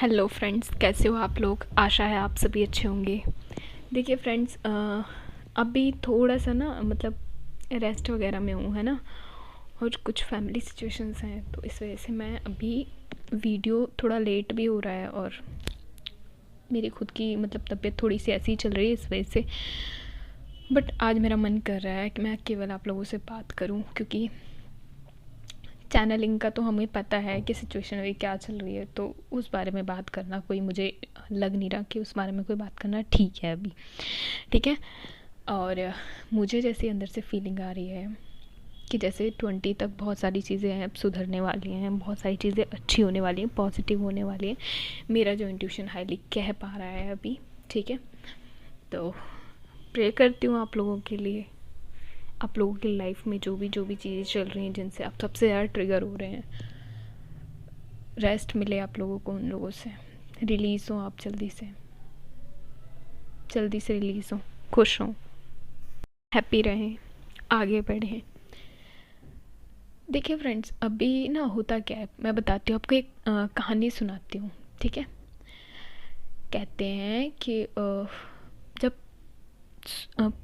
Hello friends, कैसे हो आप लोग। आशा है आप सभी अच्छे होंगे। देखिए फ्रेंड्स, अभी थोड़ा सा ना मतलब रेस्ट वगैरह में हूँ, है ना। और कुछ फैमिली सिचुएशंस हैं, तो इस वजह से मैं अभी वीडियो थोड़ा लेट भी हो रहा है। और मेरी खुद की मतलब तबीयत थोड़ी सी ऐसी ही चल रही है इस वजह से। बट आज मेरा मन कर रहा है कि मैं केवल आप लोगों से बात करूँ, क्योंकि चैनलिंग का तो हमें पता है कि सिचुएशन अभी क्या चल रही है, तो उस बारे में बात करना कोई मुझे लग नहीं रहा कि उस बारे में कोई बात करना ठीक है अभी। ठीक है। और मुझे जैसे अंदर से फीलिंग आ रही है कि जैसे 20 तक बहुत सारी चीज़ें हैं, अब सुधरने वाली हैं, बहुत सारी चीज़ें अच्छी होने वाली हैं, पॉजिटिव होने वाली हैं। मेरा जो इंट्यूशन हाईली कह पा रहा है अभी। ठीक है। तो प्रे करती हूँ आप लोगों के लिए, आप लोगों की लाइफ में जो भी चीज़ें चल रही हैं जिनसे आप सबसे ज़्यादा ट्रिगर हो रहे हैं, रेस्ट मिले आप लोगों को, उन लोगों से रिलीज़ हो, आप जल्दी से रिलीज़ हो, खुश हों, हैप्पी रहें, आगे बढ़ें। देखिए फ्रेंड्स, अभी ना होता क्या है, मैं बताती हूँ आपको, एक कहानी सुनाती हूँ। ठीक है। कहते हैं कि जब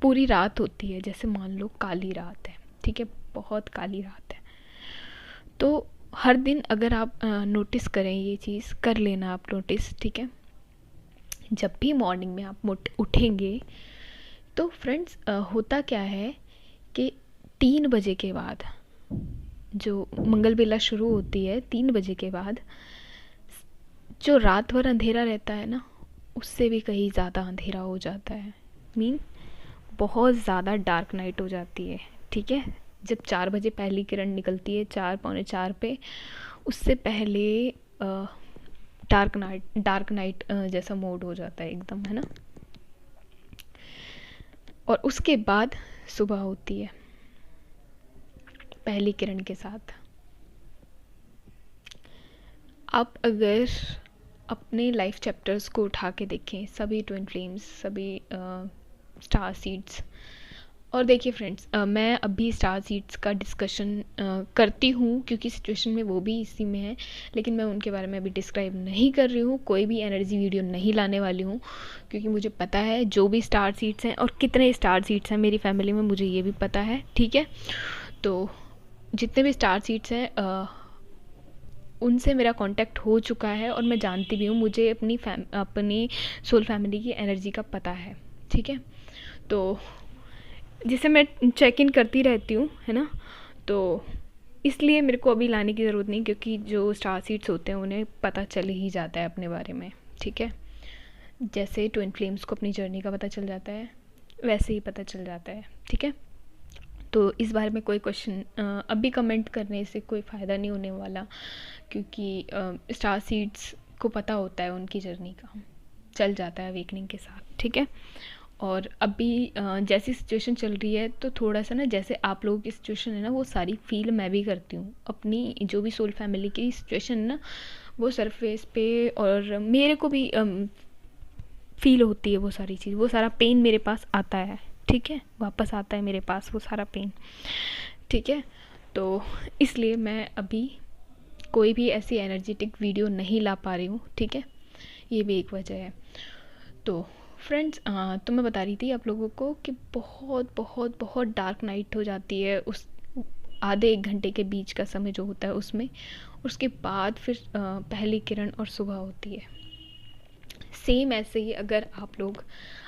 पूरी रात होती है, जैसे मान लो काली रात है, ठीक है, बहुत काली रात है, तो हर दिन अगर आप नोटिस करें, ये चीज़ कर लेना आप नोटिस। ठीक है। जब भी मॉर्निंग में आप उठेंगे, तो फ्रेंड्स होता क्या है कि 3 बजे के बाद जो मंगल बेला शुरू होती है, 3 बजे के बाद जो रात भर अंधेरा रहता है ना, उससे भी कहीं ज़्यादा अंधेरा हो जाता है। मीन बहुत ज़्यादा डार्क नाइट हो जाती है। ठीक है। जब 4 बजे पहली किरण निकलती है, 4 पौने 4 पे, उससे पहले डार्क नाइट जैसा मोड हो जाता है एकदम, है ना। और उसके बाद सुबह होती है पहली किरण के साथ। आप अगर अपने लाइफ चैप्टर्स को उठा के देखें, सभी ट्विन फ्लेम्स, सभी स्टार सीड्स, और देखिए फ्रेंड्स, मैं अभी स्टार सीड्स का डिस्कशन करती हूँ क्योंकि सिचुएशन में वो भी इसी में है, लेकिन मैं उनके बारे में अभी डिस्क्राइब नहीं कर रही हूँ, कोई भी एनर्जी वीडियो नहीं लाने वाली हूँ, क्योंकि मुझे पता है जो भी स्टार सीड्स हैं और कितने स्टार सीड्स हैं मेरी फैमिली में, मुझे ये भी पता है। ठीक है। तो जितने भी स्टार सीड्स हैं, उनसे मेरा कांटेक्ट हो चुका है और मैं जानती भी हूँ, मुझे अपनी सोल फैमिली की एनर्जी का पता है। ठीक है। तो जिसे मैं चेक इन करती रहती हूँ, है ना। तो इसलिए मेरे को अभी लाने की ज़रूरत नहीं, क्योंकि जो स्टार सीड्स होते हैं उन्हें पता चल ही जाता है अपने बारे में। ठीक है। जैसे ट्विन फ्लेम्स को अपनी जर्नी का पता चल जाता है, वैसे ही पता चल जाता है। ठीक है। तो इस बारे में कोई क्वेश्चन अभी कमेंट करने से कोई फ़ायदा नहीं होने वाला, क्योंकि स्टार सीड्स को पता होता है उनकी जर्नी का, चल जाता है अवेकनिंग के साथ। ठीक है। और अभी जैसी सिचुएशन चल रही है, तो थोड़ा सा ना, जैसे आप लोगों की सिचुएशन है ना, वो सारी फील मैं भी करती हूँ। अपनी जो भी सोल फैमिली की सिचुएशन है ना, वो सरफेस पे और मेरे को भी फील होती है वो सारी चीज़, वो सारा पेन मेरे पास आता है। ठीक है। वापस आता है मेरे पास वो सारा पेन। ठीक है। तो इसलिए मैं अभी कोई भी ऐसी एनर्जेटिक वीडियो नहीं ला पा रही हूँ। ठीक है। ये भी एक वजह है। तो फ्रेंड्स, तो मैं बता रही थी आप लोगों को कि बहुत बहुत बहुत डार्क नाइट हो जाती है उस आधे 1 घंटे के बीच का समय जो होता है उसमें। उसके बाद फिर पहली किरण और सुबह होती है। सेम ऐसे ही अगर आप लोग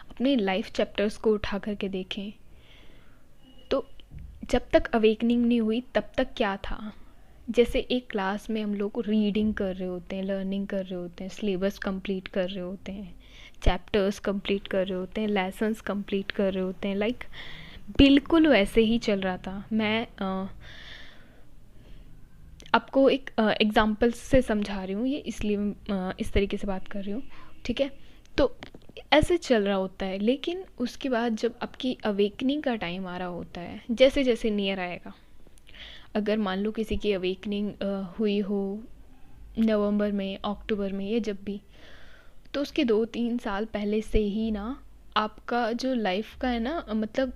अपने लाइफ चैप्टर्स को उठा करके देखें, तो जब तक अवेकनिंग नहीं हुई तब तक क्या था। जैसे एक क्लास में हम लोग रीडिंग कर रहे होते हैं, लर्निंग कर रहे होते हैं, सिलेबस कंप्लीट कर रहे होते हैं, चैप्टर्स कंप्लीट कर रहे होते हैं, लेसन्स कंप्लीट कर रहे होते हैं, लाइक बिल्कुल वैसे ही चल रहा था। मैं आपको एक एग्जांपल से समझा रही हूँ, ये इसलिए इस तरीके से बात कर रही हूँ। ठीक है। तो ऐसे चल रहा होता है, लेकिन उसके बाद जब आपकी अवेकनिंग का टाइम आ रहा होता है, जैसे जैसे नियर आएगा, अगर मान लो किसी की अवेकनिंग हुई हो नवंबर में, अक्टूबर में, या जब भी, तो उसके 2-3 साल पहले से ही ना आपका जो लाइफ का है ना, मतलब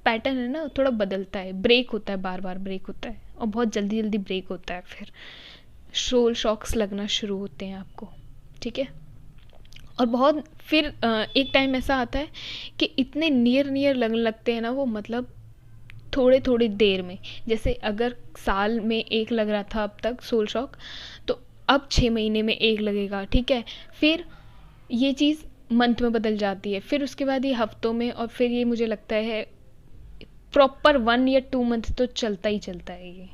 पैटर्न है ना, थोड़ा बदलता है, ब्रेक होता है, बार बार ब्रेक होता है, और बहुत जल्दी जल्दी ब्रेक होता है। फिर सोल शॉक्स लगना शुरू होते हैं आपको। ठीक है। और बहुत फिर एक टाइम ऐसा आता है कि इतने नियर नियर लगने लगते हैं ना वो, मतलब थोड़े थोड़ी देर में। जैसे अगर साल में एक लग रहा था अब तक सोल शॉक, तो अब 6 महीने में एक लगेगा, ठीक है। फिर ये चीज़ मंथ में बदल जाती है, फिर उसके बाद ये हफ्तों में, और फिर ये मुझे लगता है प्रॉपर 1 या 2 मंथ तो चलता ही चलता है ये।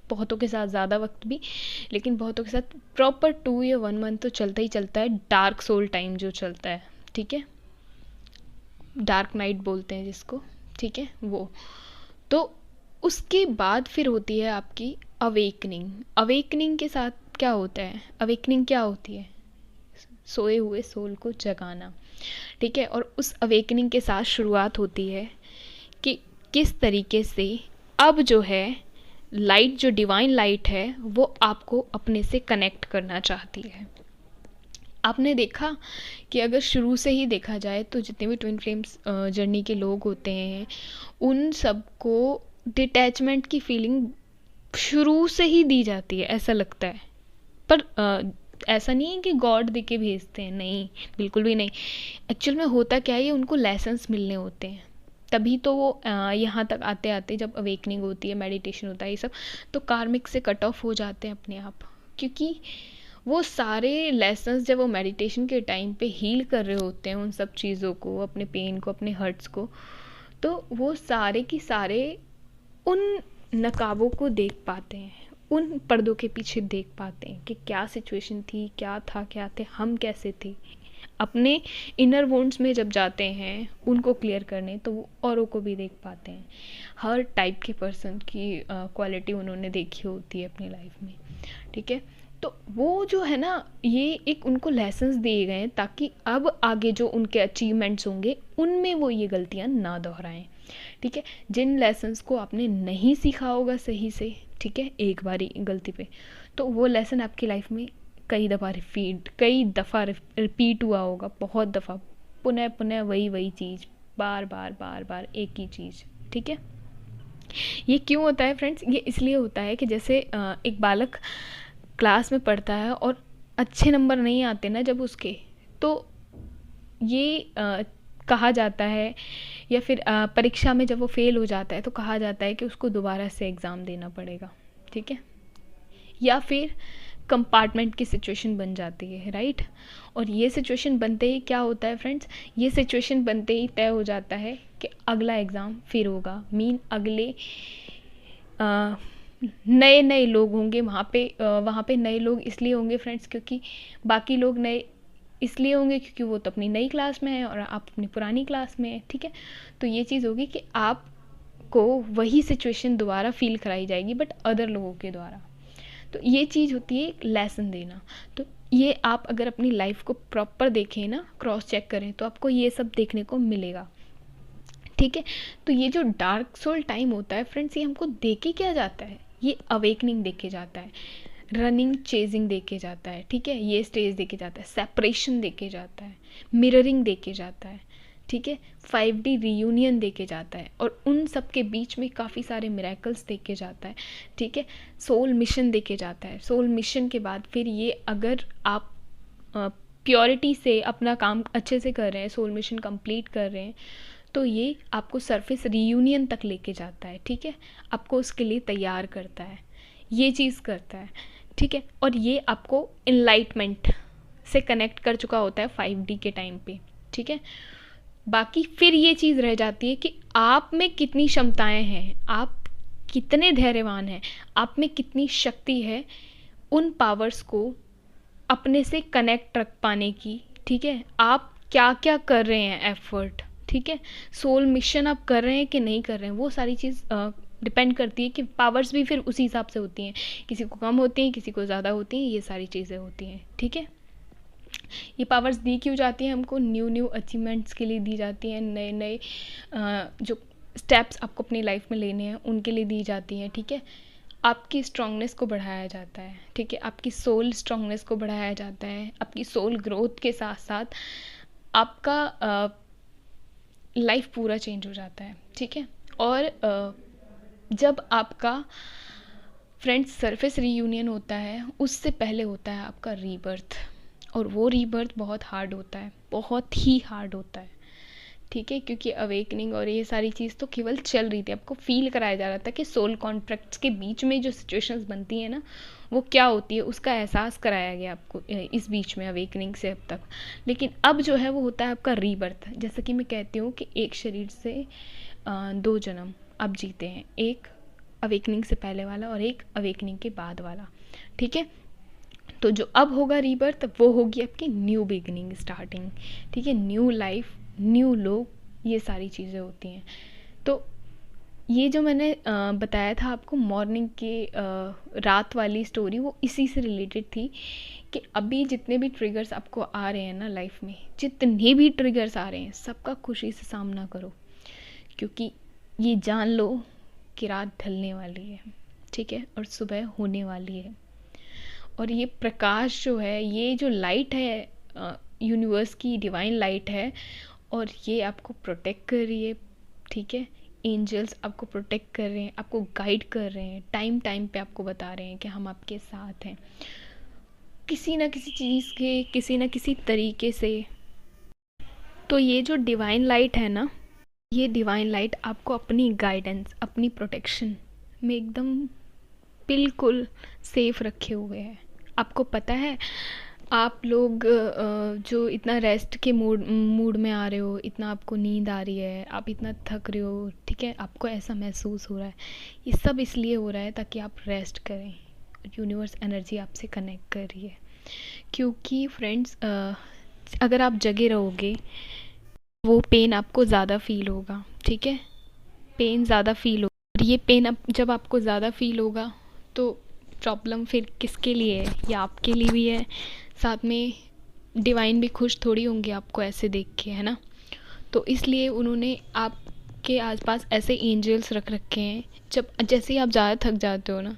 बहुतों के साथ ज़्यादा वक्त भी, लेकिन बहुतों के साथ प्रॉपर 2 या 1 मंथ तो चलता ही चलता है। डार्क सोल टाइम जो चलता है, ठीक है, डार्क नाइट बोलते हैं जिसको, ठीक है वो। तो उसके बाद फिर होती है आपकी अवेकनिंग। अवेकनिंग के साथ क्या होता है, अवेकनिंग क्या होती है, सोए हुए सोल को जगाना, ठीक है। और उस अवेकनिंग के साथ शुरुआत होती है कि किस तरीके से अब जो है लाइट, जो डिवाइन लाइट है, वो आपको अपने से कनेक्ट करना चाहती है। आपने देखा कि अगर शुरू से ही देखा जाए तो जितने भी ट्विन फ्लेम्स जर्नी के लोग होते हैं, उन सबको डिटैचमेंट की फीलिंग शुरू से ही दी जाती है, ऐसा लगता है। पर ऐसा नहीं है कि गॉड दे के भेजते हैं, नहीं, बिल्कुल भी नहीं। एक्चुअल में होता क्या है, ये उनको लेसन्स मिलने होते हैं, तभी तो वो यहाँ तक आते आते जब अवेकनिंग होती है, मेडिटेशन होता है, ये सब, तो कार्मिक से कट ऑफ हो जाते हैं अपने आप। क्योंकि वो सारे लेसन्स जब वो मेडिटेशन के टाइम पे हील कर रहे होते हैं उन सब चीज़ों को, अपने पेन को, अपने हर्ट्स को, तो वो सारे की सारे उन नकाबों को देख पाते हैं, उन पर्दों के पीछे देख पाते हैं कि क्या सिचुएशन थी, क्या था, क्या थे, हम कैसे थे। अपने इनर वोंड्स में जब जाते हैं उनको क्लियर करने, तो वो औरों को भी देख पाते हैं। हर टाइप के पर्सन की क्वालिटी उन्होंने देखी होती है अपनी लाइफ में, ठीक है। तो वो जो है ना, ये एक उनको लेसन्स दिए गए हैं ताकि अब आगे जो उनके अचीवमेंट्स होंगे उनमें वो ये गलतियाँ ना दोहराएं, ठीक है। जिन लेसन्स को आपने नहीं सीखा होगा सही से, ठीक है, एक बारी गलती पे, तो वो लेसन आपकी लाइफ में कई दफ़ा रिपीट हुआ होगा, बहुत दफ़ा, पुनः पुनः वही वही चीज़, बार बार बार बार एक ही चीज़, ठीक है। ये क्यों होता है फ्रेंड्स, ये इसलिए होता है कि जैसे एक बालक क्लास में पढ़ता है और अच्छे नंबर नहीं आते ना जब उसके, तो ये कहा जाता है, या फिर परीक्षा में जब वो फेल हो जाता है तो कहा जाता है कि उसको दोबारा से एग्ज़ाम देना पड़ेगा, ठीक है। या फिर कंपार्टमेंट की सिचुएशन बन जाती है, राइट। और ये सिचुएशन बनते ही क्या होता है फ्रेंड्स, ये सिचुएशन बनते ही तय हो जाता है कि अगला एग्ज़ाम फिर होगा, अगले नए नए लोग होंगे वहाँ पे नए लोग इसलिए होंगे फ्रेंड्स क्योंकि बाकी लोग नए इसलिए होंगे क्योंकि वो तो अपनी नई क्लास में है और आप अपनी पुरानी क्लास में है, ठीक है। तो ये चीज़ होगी कि आपको वही सिचुएशन दोबारा फील कराई जाएगी, बट अदर लोगों के द्वारा। तो ये चीज़ होती है एक लेसन देना। तो ये आप अगर अपनी लाइफ को प्रॉपर देखें ना, क्रॉस चेक करें, तो आपको ये सब देखने को मिलेगा, ठीक है। तो ये जो डार्क सोल टाइम होता है फ्रेंड्स, ये हमको देके क्या जाता है, ये अवेकनिंग देके जाता है, रनिंग चेजिंग देके जाता है, ठीक है, ये स्टेज देके जाता है, सेपरेशन देके जाता है, मिररिंग देके जाता है, ठीक है, 5D रीयूनियन देके जाता है, और उन सब के बीच में काफ़ी सारे मिरेकल्स देके जाता है, ठीक है। सोल मिशन देके जाता है। सोल मिशन के बाद फिर ये अगर आप प्योरिटी से अपना काम अच्छे से कर रहे हैं, सोल मिशन कंप्लीट कर रहे हैं, तो ये आपको सरफेस रीयूनियन तक लेके जाता है, ठीक है, आपको उसके लिए तैयार करता है, ये चीज़ करता है, ठीक है। और ये आपको इनलाइटमेंट से कनेक्ट कर चुका होता है 5D के टाइम पे, ठीक है। बाकी फिर ये चीज़ रह जाती है कि आप में कितनी क्षमताएं हैं, आप कितने धैर्यवान हैं, आप में कितनी शक्ति है उन पावर्स को अपने से कनेक्ट रख पाने की, ठीक है। आप क्या क्या कर रहे हैं एफर्ट, ठीक है, सोल मिशन आप कर रहे हैं कि नहीं कर रहे हैं, वो सारी चीज़ डिपेंड करती है कि पावर्स भी फिर उसी हिसाब से होती हैं, किसी को कम होती हैं, किसी को ज़्यादा होती हैं, ये सारी चीज़ें होती हैं, ठीक है। ये पावर्स दी क्यों जाती हैं हमको, न्यू अचीवमेंट्स के लिए दी जाती हैं, नए नए जो स्टेप्स आपको अपनी लाइफ में लेने हैं उनके लिए दी जाती हैं, ठीक है। आपकी स्ट्रांगनेस को बढ़ाया जाता है, ठीक है, आपकी सोल स्ट्रांगनेस को बढ़ाया जाता है, आपकी सोल ग्रोथ के साथ साथ आपका लाइफ पूरा चेंज हो जाता है, ठीक है। और जब आपका फ्रेंड्स सरफेस रीयूनियन होता है, उससे पहले होता है आपका रीबर्थ, और वो रीबर्थ बहुत हार्ड होता है, बहुत ही हार्ड होता है, ठीक है, क्योंकि अवेकनिंग और ये सारी चीज़ तो केवल चल रही थी, आपको फील कराया जा रहा था कि सोल कॉन्ट्रैक्ट्स के बीच में जो सिचुएशंस बनती हैं ना वो क्या होती है, उसका एहसास कराया गया आपको इस बीच में अवेकनिंग से अब तक। लेकिन अब जो है वो होता है आपका रीबर्थ। जैसा कि मैं कहती हूँ कि एक शरीर से 2 जन्म अब जीते हैं, एक अवेकनिंग से पहले वाला और एक अवेकनिंग के बाद वाला, ठीक है। तो जो अब होगा रीबर्थ वो होगी आपकी न्यू बिगिनिंग स्टार्टिंग, ठीक है, न्यू लाइफ, न्यू लोग, ये सारी चीज़ें होती हैं। तो ये जो मैंने बताया था आपको मॉर्निंग के रात वाली स्टोरी, वो इसी से रिलेटेड थी कि अभी जितने भी ट्रिगर्स आपको आ रहे हैं ना लाइफ में, जितने भी ट्रिगर्स आ रहे हैं सबका खुशी से सामना करो, क्योंकि ये जान लो कि रात ढलने वाली है, ठीक है, और सुबह होने वाली है। और ये प्रकाश जो है, ये जो लाइट है यूनिवर्स की डिवाइन लाइट है, और ये आपको प्रोटेक्ट कर रही है, ठीक है। एंजल्स आपको प्रोटेक्ट कर रहे हैं, आपको गाइड कर रहे हैं, टाइम टाइम पे आपको बता रहे हैं कि हम आपके साथ हैं, किसी ना किसी चीज़ के किसी ना किसी तरीके से। तो ये जो डिवाइन लाइट है ना, ये डिवाइन लाइट आपको अपनी गाइडेंस, अपनी प्रोटेक्शन में एकदम बिल्कुल सेफ रखे हुए है। आपको पता है आप लोग जो इतना रेस्ट के मूड में आ रहे हो, इतना आपको नींद आ रही है, आप इतना थक रहे हो, ठीक है, आपको ऐसा महसूस हो रहा है, ये सब इसलिए हो रहा है ताकि आप रेस्ट करें। यूनिवर्स एनर्जी आपसे कनेक्ट कर रही है, क्योंकि फ्रेंड्स अगर आप जगे रहोगे वो पेन आपको ज़्यादा फील होगा, ठीक है, पेन ज़्यादा फील होगा। और ये पेन जब आपको ज़्यादा फील होगा तो प्रॉब्लम फिर किसके लिए है, या आपके लिए भी है, साथ में डिवाइन भी खुश थोड़ी होंगे आपको ऐसे देख के, है ना। तो इसलिए उन्होंने आपके आसपास ऐसे एंजल्स रख रखे हैं, जब जैसे ही आप ज़्यादा थक जाते हो ना,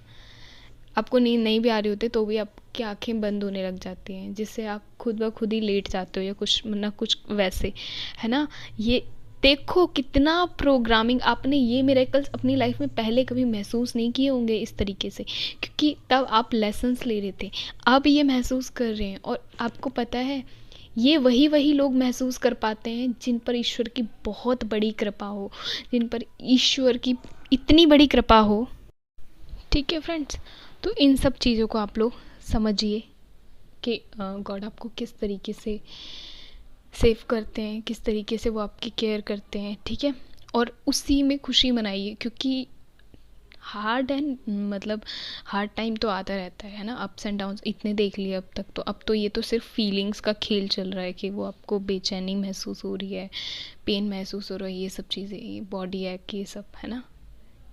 आपको नींद नहीं भी आ रही होती तो भी आपकी आंखें बंद होने लग जाती हैं, जिससे आप खुद ब खुद ही लेट जाते हो या कुछ ना कुछ वैसे, है ना। ये देखो कितना प्रोग्रामिंग, आपने ये मिरेकल्स अपनी लाइफ में पहले कभी महसूस नहीं किए होंगे इस तरीके से, क्योंकि तब आप लेसन्स ले रहे थे, अब ये महसूस कर रहे हैं। और आपको पता है ये वही लोग महसूस कर पाते हैं जिन पर ईश्वर की बहुत बड़ी कृपा हो, जिन पर ईश्वर की इतनी बड़ी कृपा हो, ठीक है फ्रेंड्स। तो इन सब चीज़ों को आप लोग समझिए कि गॉड आपको किस तरीके से सेव करते हैं, किस तरीके से वो आपकी केयर करते हैं, ठीक है। और उसी में खुशी मनाइए, क्योंकि हार्ड एंड मतलब हार्ड टाइम तो आता रहता है ना, अप्स एंड डाउन्स इतने देख लिए अब तक, तो अब तो ये तो सिर्फ फीलिंग्स का खेल चल रहा है कि वो आपको बेचैनी महसूस हो रही है, पेन महसूस हो रहा है, ये सब चीज़ें, ये बॉडी एक, ये सब, है ना।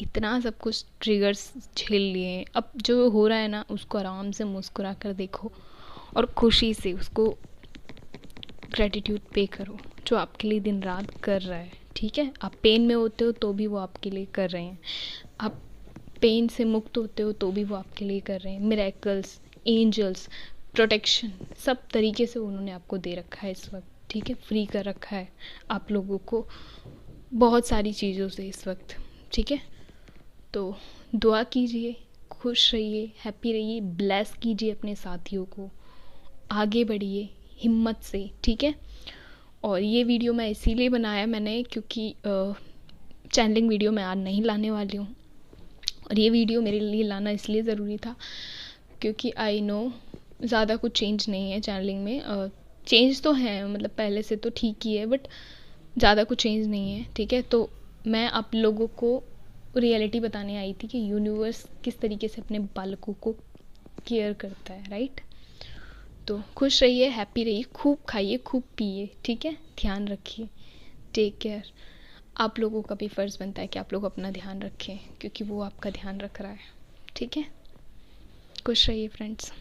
इतना सब कुछ ट्रिगर्स झेल लिए, अब जो हो रहा है ना उसको आराम से मुस्कुरा कर देखो और खुशी से उसको ग्रेटिट्यूड पे करो, जो आपके लिए दिन रात कर रहा है, ठीक है। आप पेन में होते हो तो भी वो आपके लिए कर रहे हैं, आप पेन से मुक्त होते हो तो भी वो आपके लिए कर रहे हैं। मिरेकल्स, एंजल्स, प्रोटेक्शन, सब तरीके से उन्होंने आपको दे रखा है इस वक्त, ठीक है, फ्री कर रखा है आप लोगों को बहुत सारी चीज़ों से इस वक्त, ठीक है। तो दुआ कीजिए, खुश रहिए, हैप्पी रहिए, ब्लेस कीजिए अपने साथियों को, आगे बढ़िए हिम्मत से, ठीक है। और ये वीडियो मैं इसीलिए बनाया मैंने क्योंकि चैनलिंग वीडियो मैं आज नहीं लाने वाली हूँ, और ये वीडियो मेरे लिए लाना इसलिए ज़रूरी था क्योंकि आई नो ज़्यादा कुछ चेंज नहीं है चैनलिंग में, चेंज तो है, मतलब पहले से तो ठीक ही है, बट ज़्यादा कुछ चेंज नहीं है, ठीक है। तो मैं आप लोगों को रियलिटी बताने आई थी कि यूनिवर्स किस तरीके से अपने बालकों को केयर करता है, राइट। तो खुश रहिए, हैप्पी रहिए, खूब खाइए, खूब पिए, ठीक है, ध्यान रखिए, टेक केयर। आप लोगों का भी फ़र्ज़ बनता है कि आप लोग अपना ध्यान रखें, क्योंकि वो आपका ध्यान रख रहा है, ठीक है। खुश रहिए फ्रेंड्स।